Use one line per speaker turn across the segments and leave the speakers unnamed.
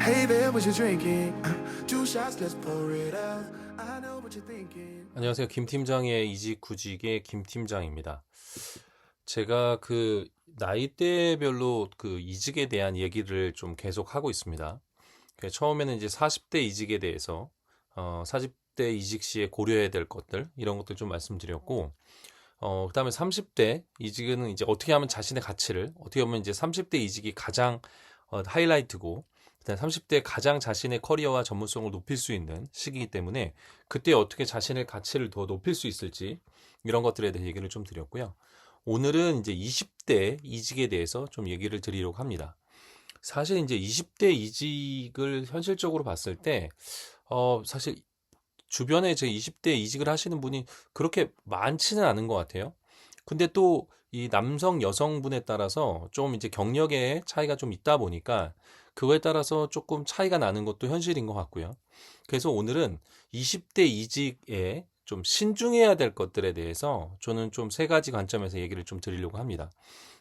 Hey there, what you drinking? Two shots, let's pour it out. I know what you're thinking.
안녕하세요. 김 팀장의 이직구직의 김 팀장입니다. 제가 그 나이대별로 그 이직에 대한 얘기를 좀 계속 하고 있습니다. 처음에는 이제 40대 이직에 대해서 40대 이직 시에 고려해야 될 것들 이런 것들 좀 말씀드렸고 그다음에 30대 이직은 이제 어떻게 하면 자신의 가치를 어떻게 보면 이제 30대 이직이 가장 하이라이트고 그다음에 30대 가장 자신의 커리어와 전문성을 높일 수 있는 시기이기 때문에 그때 어떻게 자신의 가치를 더 높일 수 있을지 이런 것들에 대해 얘기를 좀 드렸고요. 오늘은 이제 20대 이직에 대해서 좀 얘기를 드리려고 합니다. 사실 이제 20대 이직을 현실적으로 봤을 때 사실 주변에 제 20대 이직을 하시는 분이 그렇게 많지는 않은 것 같아요. 근데 또 이 남성 여성분에 따라서 좀 이제 경력의 차이가 좀 있다 보니까 그거에 따라서 조금 차이가 나는 것도 현실인 것 같고요. 그래서 오늘은 20대 이직에 좀 신중해야 될 것들에 대해서 저는 좀 세 가지 관점에서 얘기를 좀 드리려고 합니다.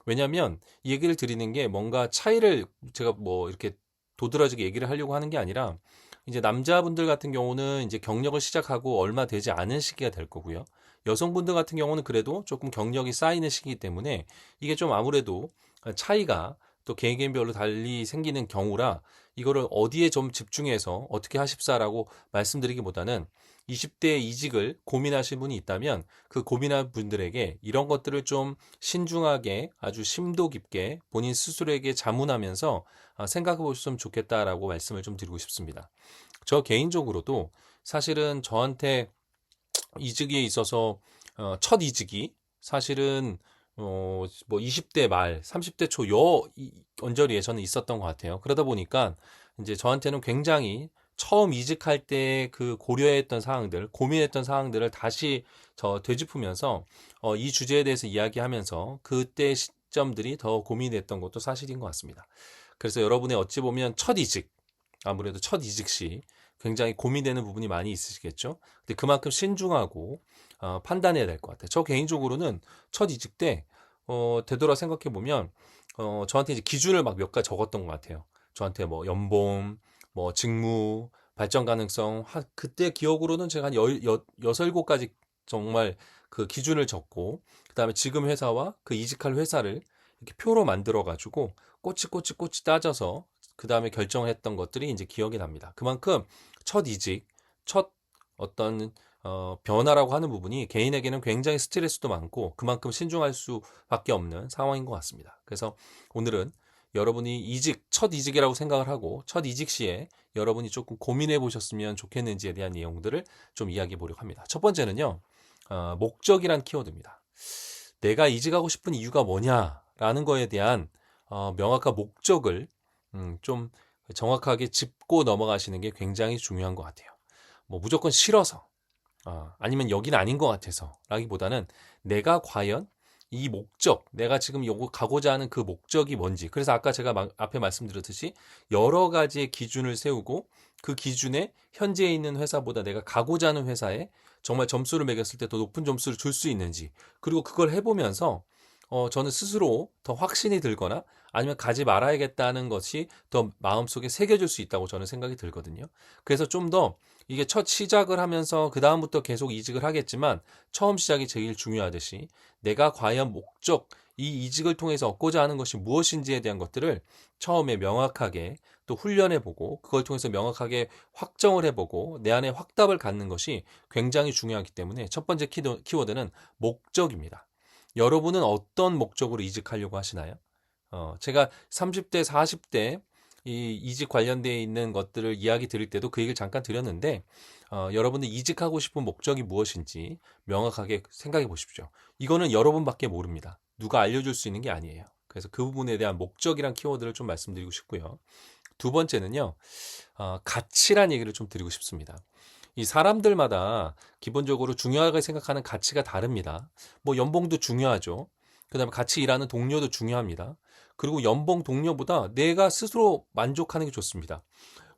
왜냐하면 이 얘기를 드리는 게 뭔가 차이를 제가 뭐 이렇게 도드라지게 얘기를 하려고 하는 게 아니라 이제 남자분들 같은 경우는 이제 경력을 시작하고 얼마 되지 않은 시기가 될 거고요. 여성분들 같은 경우는 그래도 조금 경력이 쌓이는 시기이기 때문에 이게 좀 아무래도 차이가 또 개개인별로 달리 생기는 경우라 이거를 어디에 좀 집중해서 어떻게 하십사라고 말씀드리기보다는 20대 이직을 고민하신 분이 있다면 그 고민한 분들에게 이런 것들을 좀 신중하게 아주 심도 깊게 본인 스스로에게 자문하면서 생각해 보셨으면 좋겠다라고 말씀을 좀 드리고 싶습니다. 저 개인적으로도 사실은 저한테 이직에 있어서 첫 이직이 사실은 뭐 20대 말, 30대 초 언저리에 저는 있었던 것 같아요. 그러다 보니까 이제 저한테는 굉장히 처음 이직할 때 그 고려했던 사항들, 고민했던 사항들을 다시 되짚으면서 이 주제에 대해서 이야기하면서 그때 시점들이 더 고민됐던 것도 사실인 것 같습니다. 그래서 여러분의 어찌 보면 첫 이직, 아무래도 첫 이직 시 굉장히 고민되는 부분이 많이 있으시겠죠. 근데 그만큼 신중하고 판단해야 될 것 같아요. 저 개인적으로는 첫 이직 때 되돌아 생각해 보면 저한테 이제 기준을 막 몇 가지 적었던 것 같아요. 저한테 뭐 연봉, 뭐 직무, 발전 가능성, 그때 기억으로는 제가 한 여섯 일곱 가지 정말 그 기준을 적고 그다음에 지금 회사와 그 이직할 회사를 이렇게 표로 만들어 가지고 꼬치꼬치 따져서 그 다음에 결정을 했던 것들이 이제 기억이 납니다. 그만큼 첫 이직, 첫 어떤 변화라고 하는 부분이 개인에게는 굉장히 스트레스도 많고 그만큼 신중할 수밖에 없는 상황인 것 같습니다. 그래서 오늘은 여러분이 첫 이직이라고 생각을 하고 첫 이직 시에 여러분이 조금 고민해 보셨으면 좋겠는지에 대한 내용들을 좀 이야기해 보려고 합니다. 첫 번째는요, 목적이란 키워드입니다. 내가 이직하고 싶은 이유가 뭐냐라는 거에 대한 명확한 목적을 좀 정확하게 짚고 넘어가시는 게 굉장히 중요한 것 같아요. 뭐 무조건 싫어서 아니면 여기는 아닌 것 같아서 라기보다는 내가 과연 이 목적, 내가 지금 요거 가고자 하는 그 목적이 뭔지. 그래서 아까 제가 앞에 말씀드렸듯이 여러 가지의 기준을 세우고 그 기준에 현재 있는 회사보다 내가 가고자 하는 회사에 정말 점수를 매겼을 때 더 높은 점수를 줄 수 있는지. 그리고 그걸 해보면서 저는 스스로 더 확신이 들거나 아니면 가지 말아야겠다는 것이 더 마음속에 새겨질 수 있다고 저는 생각이 들거든요. 그래서 좀 더 이게 첫 시작을 하면서 그다음부터 계속 이직을 하겠지만 처음 시작이 제일 중요하듯이 내가 과연 이 이직을 통해서 얻고자 하는 것이 무엇인지에 대한 것들을 처음에 명확하게 또 훈련해보고 그걸 통해서 명확하게 확정을 해보고 내 안에 확답을 갖는 것이 굉장히 중요하기 때문에 첫 번째 키워드는 목적입니다. 여러분은 어떤 목적으로 이직하려고 하시나요? 제가 30대, 40대 이 이직 관련되어 있는 것들을 이야기 드릴 때도 그 얘기를 잠깐 드렸는데 여러분들 이직하고 싶은 목적이 무엇인지 명확하게 생각해 보십시오. 이거는 여러분밖에 모릅니다. 누가 알려줄 수 있는 게 아니에요. 그래서 그 부분에 대한 목적이란 키워드를 좀 말씀드리고 싶고요. 두 번째는요, 가치란 얘기를 좀 드리고 싶습니다. 이 사람들마다 기본적으로 중요하게 생각하는 가치가 다릅니다. 뭐 연봉도 중요하죠. 그다음에 같이 일하는 동료도 중요합니다. 그리고 연봉 동료보다 내가 스스로 만족하는 게 좋습니다.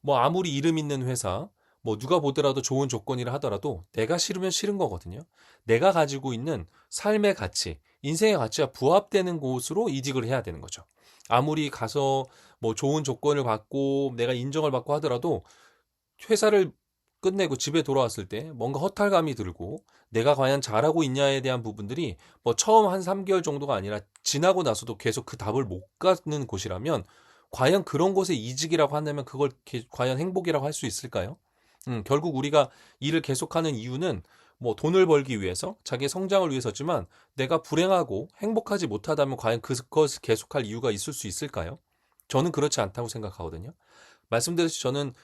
뭐 아무리 이름 있는 회사, 뭐 누가 보더라도 좋은 조건이라 하더라도 내가 싫으면 싫은 거거든요. 내가 가지고 있는 삶의 가치, 인생의 가치와 부합되는 곳으로 이직을 해야 되는 거죠. 아무리 가서 뭐 좋은 조건을 받고 내가 인정을 받고 하더라도 회사를 끝내고 집에 돌아왔을 때 뭔가 허탈감이 들고 내가 과연 잘하고 있냐에 대한 부분들이 뭐 처음 한 3개월 정도가 아니라 지나고 나서도 계속 그 답을 못 갖는 곳이라면 과연 그런 곳에 이직이라고 한다면 그걸 과연 행복이라고 할 수 있을까요? 결국 우리가 일을 계속하는 이유는 뭐 돈을 벌기 위해서 자기의 성장을 위해서지만 내가 불행하고 행복하지 못하다면 과연 그것을 계속할 이유가 있을 수 있을까요? 저는 그렇지 않다고 생각하거든요. 말씀드렸듯이 저는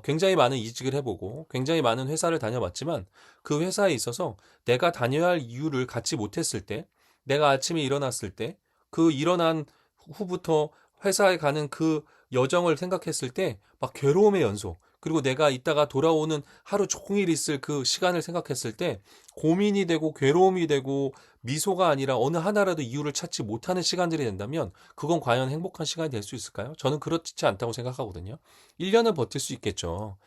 굉장히 많은 이직을 해보고 굉장히 많은 회사를 다녀봤지만 그 회사에 있어서 내가 다녀야 할 이유를 갖지 못했을 때 내가 아침에 일어났을 때 그 일어난 후부터 회사에 가는 그 여정을 생각했을 때 막 괴로움의 연속 그리고 내가 이따가 돌아오는 하루 종일 있을 그 시간을 생각했을 때 고민이 되고 괴로움이 되고 미소가 아니라 어느 하나라도 이유를 찾지 못하는 시간들이 된다면 그건 과연 행복한 시간이 될 수 있을까요? 저는 그렇지 않다고 생각하거든요. 1년은 버틸 수 있겠죠.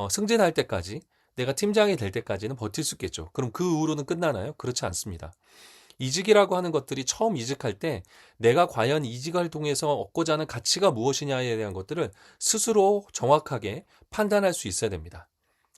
승진할 때까지, 내가 팀장이 될 때까지는 버틸 수 있겠죠. 그럼 그 이후로는 끝나나요? 그렇지 않습니다. 이직이라고 하는 것들이 처음 이직할 때 내가 과연 이직을 통해서 얻고자 하는 가치가 무엇이냐에 대한 것들을 스스로 정확하게 판단할 수 있어야 됩니다.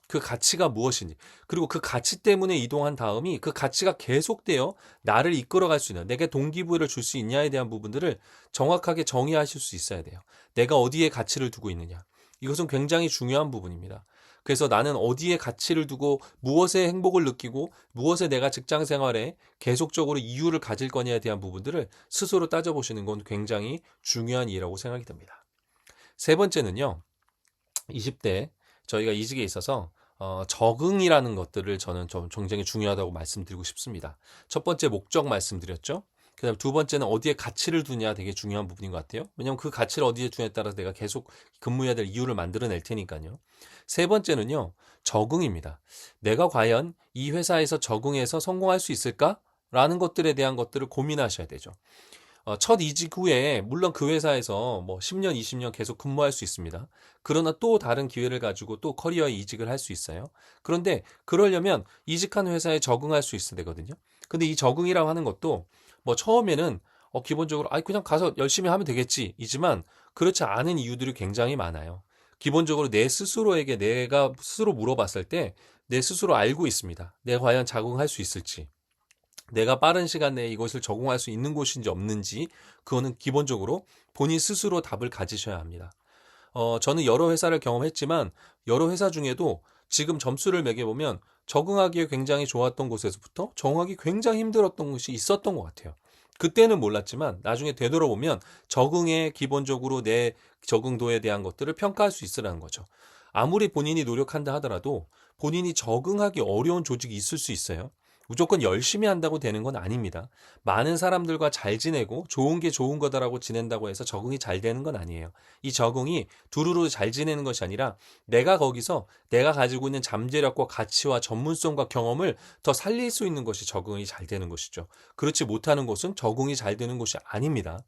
그 가치가 무엇인지 그리고 그 가치 때문에 이동한 다음이 그 가치가 계속되어 나를 이끌어갈 수 있는 내게 동기부여를 줄 수 있냐에 대한 부분들을 정확하게 정의하실 수 있어야 돼요. 내가 어디에 가치를 두고 있느냐 이것은 굉장히 중요한 부분입니다. 그래서 나는 어디에 가치를 두고 무엇에 행복을 느끼고 무엇에 내가 직장 생활에 계속적으로 이유를 가질 거냐에 대한 부분들을 스스로 따져보시는 건 굉장히 중요한 일이라고 생각이 듭니다. 세 번째는요. 20대 저희가 이직에 있어서 적응이라는 것들을 저는 좀 굉장히 중요하다고 말씀드리고 싶습니다. 첫 번째 목적 말씀드렸죠. 그다음 두 번째는 어디에 가치를 두냐 되게 중요한 부분인 것 같아요. 왜냐하면 그 가치를 어디에 두냐에 따라서 내가 계속 근무해야 될 이유를 만들어낼 테니까요. 세 번째는요. 적응입니다. 내가 과연 이 회사에서 적응해서 성공할 수 있을까? 라는 것들에 대한 것들을 고민하셔야 되죠. 첫 이직 후에 물론 그 회사에서 뭐 10년, 20년 계속 근무할 수 있습니다. 그러나 또 다른 기회를 가지고 또 커리어 이직을 할 수 있어요. 그런데 그러려면 이직한 회사에 적응할 수 있어야 되거든요. 근데 이 적응이라고 하는 것도 뭐 처음에는 기본적으로 그냥 가서 열심히 하면 되겠지 이지만 그렇지 않은 이유들이 굉장히 많아요. 기본적으로 내 스스로에게 내가 스스로 물어봤을 때 내 스스로 알고 있습니다. 내가 과연 적응할 수 있을지. 내가 빠른 시간 내에 이것을 적응할 수 있는 곳인지 없는지 그거는 기본적으로 본인 스스로 답을 가지셔야 합니다. 저는 여러 회사를 경험했지만 여러 회사 중에도 지금 점수를 매겨보면 적응하기에 굉장히 좋았던 곳에서부터 적응하기 굉장히 힘들었던 곳이 있었던 것 같아요. 그때는 몰랐지만 나중에 되돌아보면 적응에 기본적으로 내 적응도에 대한 것들을 평가할 수 있으라는 거죠. 아무리 본인이 노력한다 하더라도 본인이 적응하기 어려운 조직이 있을 수 있어요. 무조건 열심히 한다고 되는 건 아닙니다. 많은 사람들과 잘 지내고 좋은 게 좋은 거다라고 지낸다고 해서 적응이 잘 되는 건 아니에요. 이 적응이 두루루 잘 지내는 것이 아니라 내가 거기서 내가 가지고 있는 잠재력과 가치와 전문성과 경험을 더 살릴 수 있는 것이 적응이 잘 되는 것이죠. 그렇지 못하는 곳은 적응이 잘 되는 곳이 아닙니다.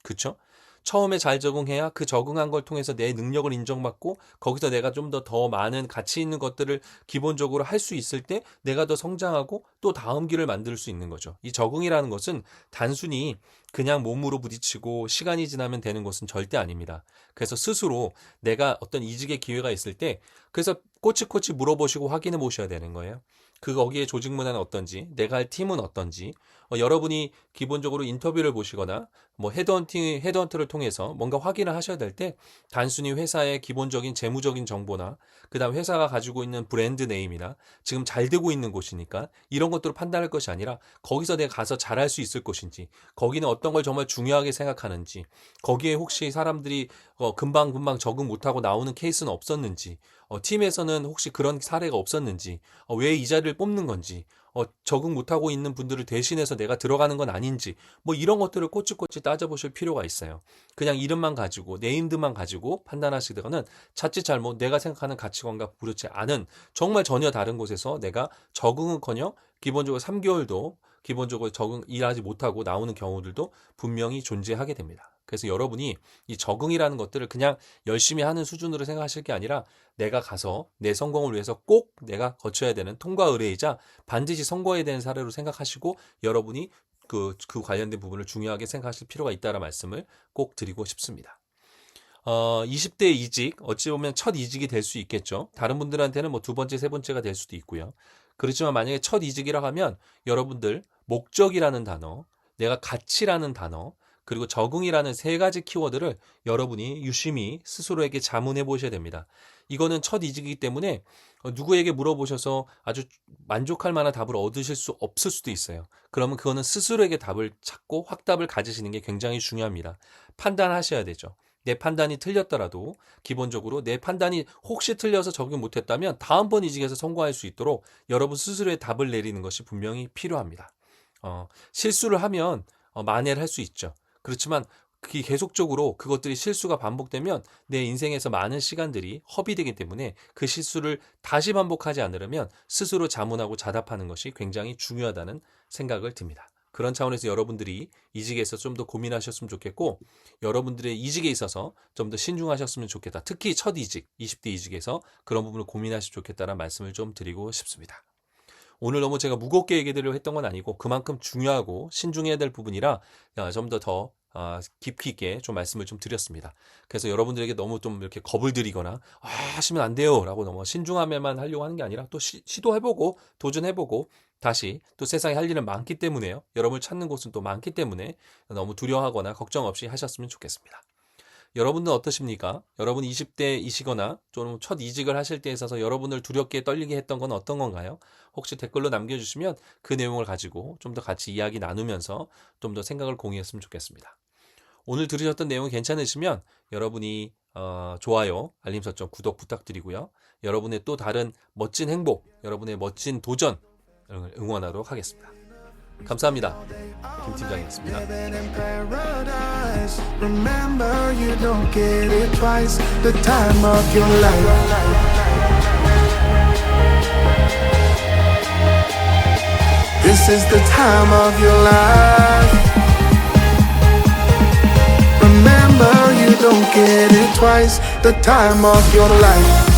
그렇죠? 처음에 잘 적응해야 그 적응한 걸 통해서 내 능력을 인정받고 거기서 내가 좀 더 많은 가치 있는 것들을 기본적으로 할 수 있을 때 내가 더 성장하고 또 다음 길을 만들 수 있는 거죠. 이 적응이라는 것은 단순히 그냥 몸으로 부딪히고 시간이 지나면 되는 것은 절대 아닙니다. 그래서 스스로 내가 어떤 이직의 기회가 있을 때 그래서 꼬치꼬치 물어보시고 확인해 보셔야 되는 거예요. 거기에 조직 문화는 어떤지, 내가 할 팀은 어떤지, 여러분이 기본적으로 인터뷰를 보시거나 뭐 헤드헌트를 통해서 뭔가 확인을 하셔야 될 때 단순히 회사의 기본적인 재무적인 정보나 그다음 회사가 가지고 있는 브랜드 네임이나 지금 잘 되고 있는 곳이니까 이런 것들을 판단할 것이 아니라 거기서 내가 가서 잘할 수 있을 것인지 거기는 어떤 걸 정말 중요하게 생각하는지 거기에 혹시 사람들이 금방금방 적응 못하고 나오는 케이스는 없었는지 팀에서는 혹시 그런 사례가 없었는지 왜 이 자리를 뽑는 건지 적응 못하고 있는 분들을 대신해서 내가 들어가는 건 아닌지 뭐 이런 것들을 꼬치꼬치 따져보실 필요가 있어요. 그냥 이름만 가지고 네임드만 가지고 판단하시다가는 자칫 잘못 내가 생각하는 가치관과 부르지 않은 정말 전혀 다른 곳에서 내가 적응은커녕 기본적으로 3개월도 기본적으로 적응 일하지 못하고 나오는 경우들도 분명히 존재하게 됩니다. 그래서 여러분이 이 적응이라는 것들을 그냥 열심히 하는 수준으로 생각하실 게 아니라 내가 가서 내 성공을 위해서 꼭 내가 거쳐야 되는 통과 의례이자 반드시 성공해야 되는 사례로 생각하시고 여러분이 그 관련된 부분을 중요하게 생각하실 필요가 있다는 말씀을 꼭 드리고 싶습니다. 20대 이직, 어찌 보면 첫 이직이 될 수 있겠죠. 다른 분들한테는 뭐 두 번째, 세 번째가 될 수도 있고요. 그렇지만 만약에 첫 이직이라 하면 여러분들 목적이라는 단어, 내가 가치라는 단어, 그리고 적응이라는 세 가지 키워드를 여러분이 유심히 스스로에게 자문해 보셔야 됩니다. 이거는 첫 이직이기 때문에 누구에게 물어보셔서 아주 만족할 만한 답을 얻으실 수 없을 수도 있어요. 그러면 그거는 스스로에게 답을 찾고 확답을 가지시는 게 굉장히 중요합니다. 판단하셔야 되죠. 내 판단이 틀렸더라도 기본적으로 내 판단이 혹시 틀려서 적용 못했다면 다음번 이직에서 성공할 수 있도록 여러분 스스로의 답을 내리는 것이 분명히 필요합니다. 실수를 하면 만회를 할 수 있죠. 그렇지만 계속적으로 그것들이 실수가 반복되면 내 인생에서 많은 시간들이 허비되기 때문에 그 실수를 다시 반복하지 않으려면 스스로 자문하고 자답하는 것이 굉장히 중요하다는 생각을 듭니다. 그런 차원에서 여러분들이 이직에 있어서 좀 더 고민하셨으면 좋겠고 여러분들의 이직에 있어서 좀 더 신중하셨으면 좋겠다. 특히 첫 이직, 20대 이직에서 그런 부분을 고민하시면 좋겠다는 말씀을 좀 드리고 싶습니다. 오늘 너무 제가 무겁게 얘기 드리려고 했던 건 아니고 그만큼 중요하고 신중해야 될 부분이라 좀 더 깊이 있게 좀 말씀을 좀 드렸습니다. 그래서 여러분들에게 너무 좀 이렇게 겁을 들이거나 하시면 안 돼요 라고 너무 신중하게만 하려고 하는 게 아니라 또 시도해보고 도전해보고 다시 또 세상에 할 일은 많기 때문에요. 여러분을 찾는 곳은 또 많기 때문에 너무 두려워하거나 걱정 없이 하셨으면 좋겠습니다. 여러분은 어떠십니까? 여러분 20대이시거나 좀 첫 이직을 하실 때 있어서 여러분을 두렵게 떨리게 했던 건 어떤 건가요? 혹시 댓글로 남겨주시면 그 내용을 가지고 좀 더 같이 이야기 나누면서 좀 더 생각을 공유했으면 좋겠습니다. 오늘 들으셨던 내용이 괜찮으시면 여러분이 좋아요, 알림 설정, 구독 부탁드리고요. 여러분의 또 다른 멋진 행복, 여러분의 멋진 도전 응원하도록 하겠습니다. 감사합니다. 김 팀장이었습니다.
Living in paradise. Remember, you don't get it twice. The time of your life. This is the time of your life. Remember, you don't get it twice. The time of your life.